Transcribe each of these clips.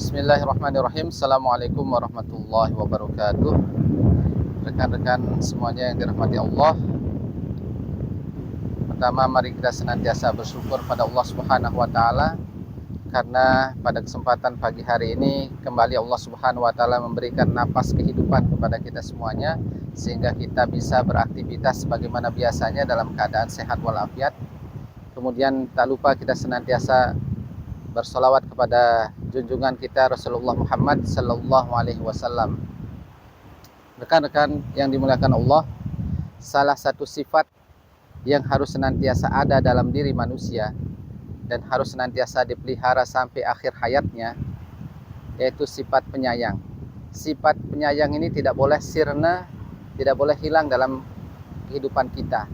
Bismillahirrahmanirrahim. Assalamualaikum warahmatullahi wabarakatuh. Rekan-rekan semuanya yang dirahmati Allah. Pertama, mari kita senantiasa bersyukur pada Allah Subhanahu wa taala karena pada kesempatan pagi hari ini kembali Allah Subhanahu wa taala memberikan napas kehidupan kepada kita semuanya sehingga kita bisa beraktivitas sebagaimana biasanya dalam keadaan sehat walafiat. Kemudian tak lupa kita senantiasa bersolawat kepada junjungan kita Rasulullah Muhammad sallallahu alaihi wasallam. Rekan-rekan yang dimuliakan Allah, salah satu sifat yang harus senantiasa ada dalam diri manusia dan harus senantiasa dipelihara sampai akhir hayatnya yaitu sifat penyayang. Sifat penyayang ini tidak boleh sirna, tidak boleh hilang dalam kehidupan kita.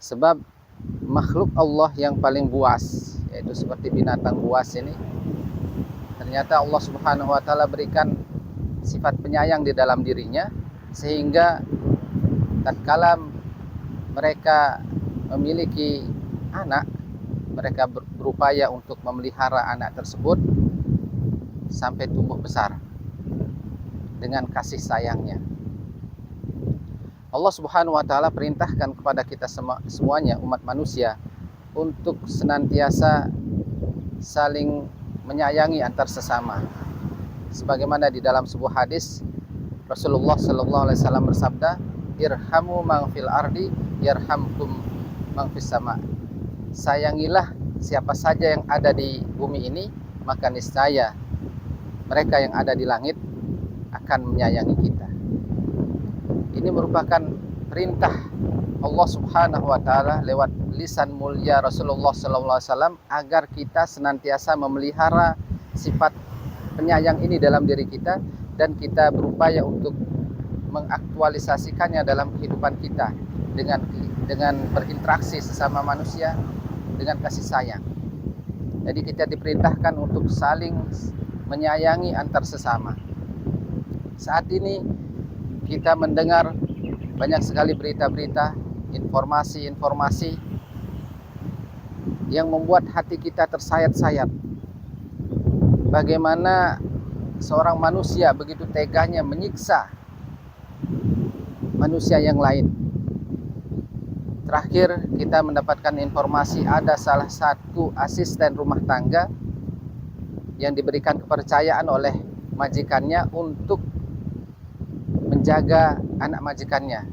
Sebab makhluk Allah yang paling buas, yaitu seperti binatang buas ini, ternyata Allah Subhanahu wa taala berikan sifat penyayang di dalam dirinya sehingga tatkala mereka memiliki anak, mereka berupaya untuk memelihara anak tersebut sampai tumbuh besar dengan kasih sayangnya. Allah Subhanahu wa taala perintahkan kepada kita semuanya umat manusia untuk senantiasa saling menyayangi antar sesama. Sebagaimana di dalam sebuah hadis Rasulullah sallallahu alaihi wasallam bersabda, "Irhamu man fil ardi yarhamkum man fis sama." Sayangilah siapa saja yang ada di bumi ini, maka niscaya mereka yang ada di langit akan menyayangi kita. Ini merupakan perintah Allah Subhanahu wa taala lewat lisan mulia Rasulullah sallallahu alaihi wasallam agar kita senantiasa memelihara sifat penyayang ini dalam diri kita dan kita berupaya untuk mengaktualisasikannya dalam kehidupan kita dengan berinteraksi sesama manusia dengan kasih sayang. Jadi kita diperintahkan untuk saling menyayangi antar sesama. Saat ini kita mendengar banyak sekali berita-berita, informasi-informasi yang membuat hati kita tersayat-sayat. Bagaimana seorang manusia begitu teganya menyiksa manusia yang lain. Terakhir kita mendapatkan informasi ada salah satu asisten rumah tangga yang diberikan kepercayaan oleh majikannya untuk menjaga anak majikannya.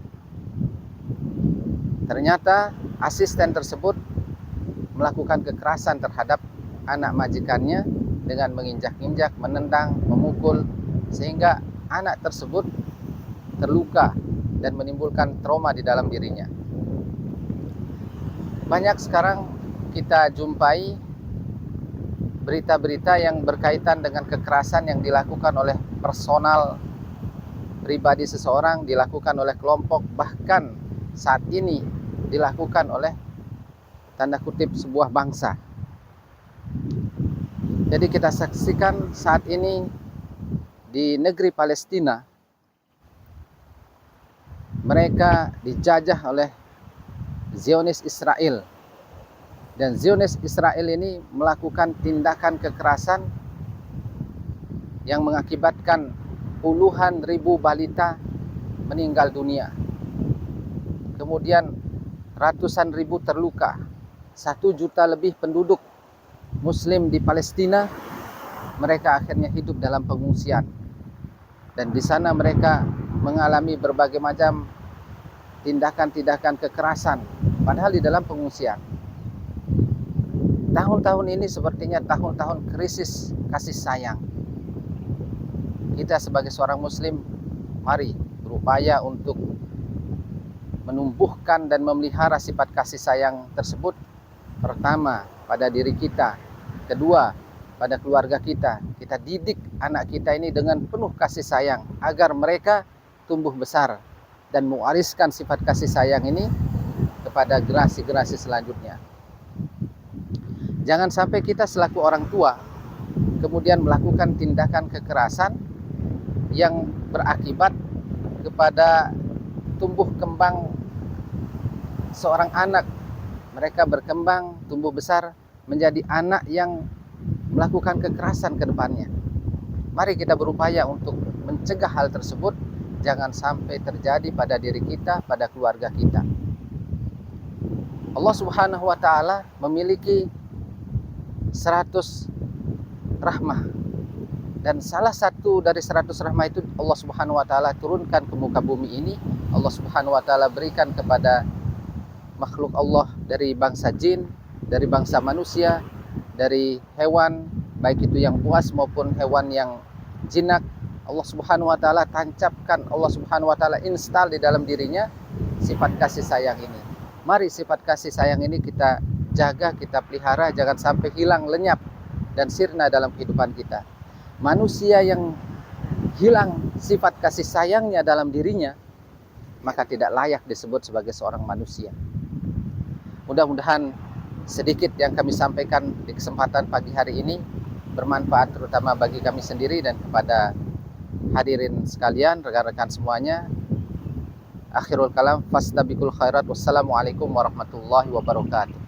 Ternyata asisten tersebut melakukan kekerasan terhadap anak majikannya dengan menginjak-injak, menendang, memukul sehingga anak tersebut terluka dan menimbulkan trauma di dalam dirinya. Banyak sekarang kita jumpai berita-berita yang berkaitan dengan kekerasan yang dilakukan oleh personal pribadi seseorang, dilakukan oleh kelompok, bahkan saat ini dilakukan oleh tanda kutip sebuah bangsa. Jadi kita saksikan saat ini di negeri Palestina mereka dijajah oleh Zionis Israel, dan Zionis Israel ini melakukan tindakan kekerasan yang mengakibatkan puluhan ribu balita meninggal dunia. Kemudian ratusan ribu terluka. 1 juta lebih penduduk Muslim di Palestina, mereka akhirnya hidup dalam pengungsian. Dan di sana mereka mengalami berbagai macam tindakan-tindakan kekerasan, padahal di dalam pengungsian. Tahun-tahun ini sepertinya tahun-tahun krisis kasih sayang. Kita sebagai seorang muslim, mari berupaya untuk menumbuhkan dan memelihara sifat kasih sayang tersebut. Pertama, pada diri kita. Kedua, pada keluarga kita. Kita didik anak kita ini dengan penuh kasih sayang agar mereka tumbuh besar dan mewariskan sifat kasih sayang ini kepada generasi-generasi selanjutnya. Jangan sampai kita selaku orang tua kemudian melakukan tindakan kekerasan yang berakibat kepada tumbuh kembang seorang anak. Mereka berkembang, tumbuh besar menjadi anak yang melakukan kekerasan ke depannya. Mari kita berupaya untuk mencegah hal tersebut, jangan sampai terjadi pada diri kita, pada keluarga kita. Allah Subhanahu wa taala memiliki 100 rahmah, dan salah satu dari 100 rahmah itu Allah Subhanahu wa taala turunkan ke muka bumi ini. Allah Subhanahu wa taala berikan kepada makhluk Allah dari bangsa jin, dari bangsa manusia, dari hewan, baik itu yang buas maupun hewan yang jinak. Allah Subhanahu wa taala tancapkan, Allah Subhanahu wa taala install di dalam dirinya sifat kasih sayang ini. Mari sifat kasih sayang ini kita jaga, kita pelihara, jangan sampai hilang, lenyap dan sirna dalam kehidupan kita. Manusia yang hilang sifat kasih sayangnya dalam dirinya, maka tidak layak disebut sebagai seorang manusia. Mudah-mudahan sedikit yang kami sampaikan di kesempatan pagi hari ini bermanfaat terutama bagi kami sendiri dan kepada hadirin sekalian, rekan-rekan semuanya. Akhirul kalam, fastabiqul khairat. Wassalamualaikum warahmatullahi wabarakatuh.